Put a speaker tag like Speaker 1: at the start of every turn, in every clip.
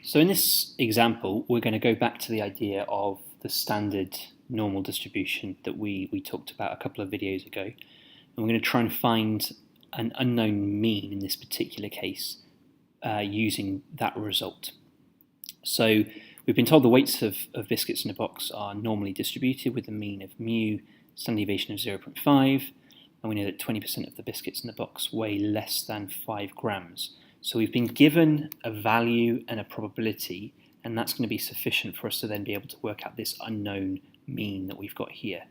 Speaker 1: So in this example, we're going to go back to the idea of the standard normal distribution that we talked about a couple of videos ago. And we're going to try and find an unknown mean in this particular case using that result. So we've been told the weights of biscuits in a box are normally distributed with a mean of mu, standard deviation of 0.5, and we know that 20% of the biscuits in the box weigh less than 5 grams. So we've been given a value and a probability, and that's going to be sufficient for us to then be able to work out this unknown mean that we've got here.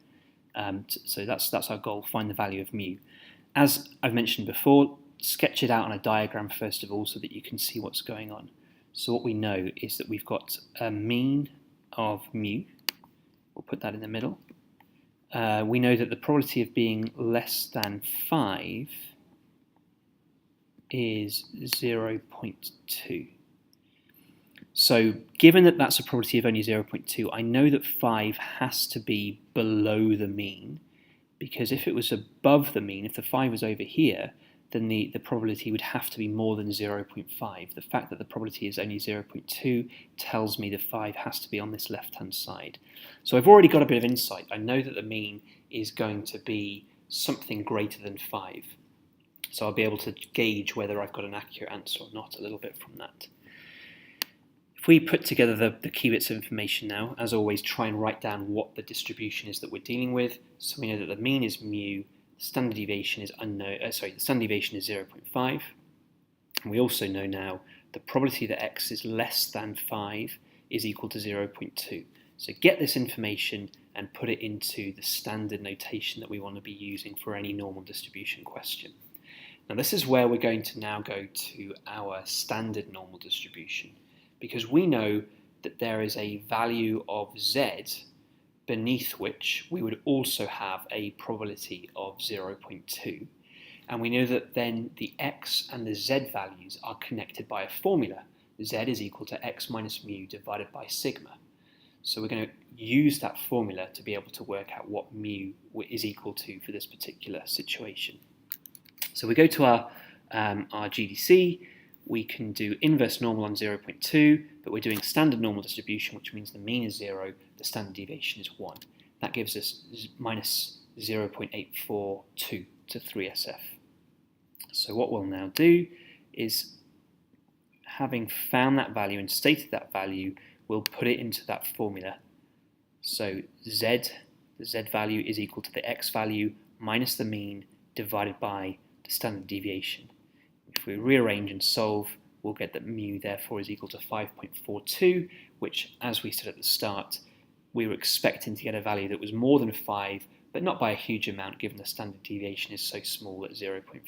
Speaker 1: So that's our goal, find the value of mu. As I've mentioned before, sketch it out on a diagram first of all so that you can see what's going on. So what we know is that we've got a mean of mu. We'll put that in the middle. We know that the probability of being less than 5 is 0.2. So given that that's a probability of only 0.2, I know that 5 has to be below the mean, because if it was above the mean, if the 5 was over here, then the probability would have to be more than 0.5. The fact that the probability is only 0.2 tells me the 5 has to be on this left-hand side. So I've already got a bit of insight. I know that the mean is going to be something greater than 5. So I'll be able to gauge whether I've got an accurate answer or not a little bit from that. If we put together the key bits of information now, as always, try and write down what the distribution is that we're dealing with. So we know that the mean is mu, the standard deviation is the standard deviation is 0.5. And we also know now the probability that x is less than 5 is equal to 0.2. So get this information and put it into the standard notation that we want to be using for any normal distribution question. Now this is where we're going to now go to our standard normal distribution, because we know that there is a value of z beneath which we would also have a probability of 0.2. And we know that then the x and the z values are connected by a formula. Z is equal to x minus mu divided by sigma. So we're going to use that formula to be able to work out what mu is equal to for this particular situation. So we go to our GDC, we can do inverse normal on 0.2, but we're doing standard normal distribution, which means the mean is 0, the standard deviation is 1. That gives us minus 0.842 to 3SF. So what we'll now do is, having found that value and stated that value, we'll put it into that formula. So the z value is equal to the x value minus the mean divided by the standard deviation. If we rearrange and solve, we'll get that mu therefore is equal to 5.42, which, as we said at the start, we were expecting to get a value that was more than 5, but not by a huge amount given the standard deviation is so small at 0.5.